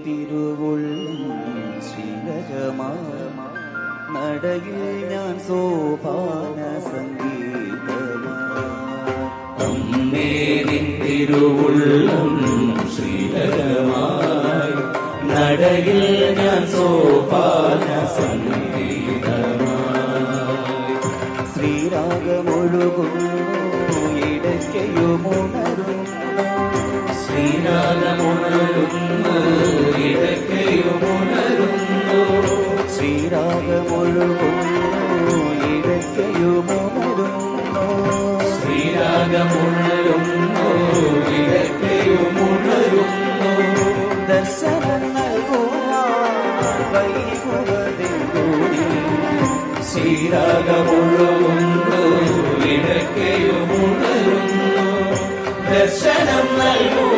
തിരുവുള്ളം ശ്രീലകമായ നടയിൽ ഞാൻ സോപാന സംഗീതമായി. അമ്മേ നിൻ തിരുവുള്ളം ശ്രീലകമായി നടയിൽ ഞാൻ സോപാന സംഗീതമായി. ശ്രീരാഗമൊഴുകുന്നു ഇടയ്ക്കയുമുണരുന്നു, ശ്രീരാഗമുണരുന്നു ഇടയ്ക്കയുമുണരുന്നു, ശ്രീരാഗമൊഴുകുന്നു ഇടയ്ക്കയുമുണരുന്നു, ശ്രീരാഗമുണരുന്നു ഇടയ്ക്കയുമുണരുന്നു. ദർശനം നൽകുവാൻ വൈകുവതെന്തോടി, ശ്രീരാഗമുണരുന്നു ഇടയ്ക്കയുമുണരുന്നു, ദർശനം നൽകുവാൻ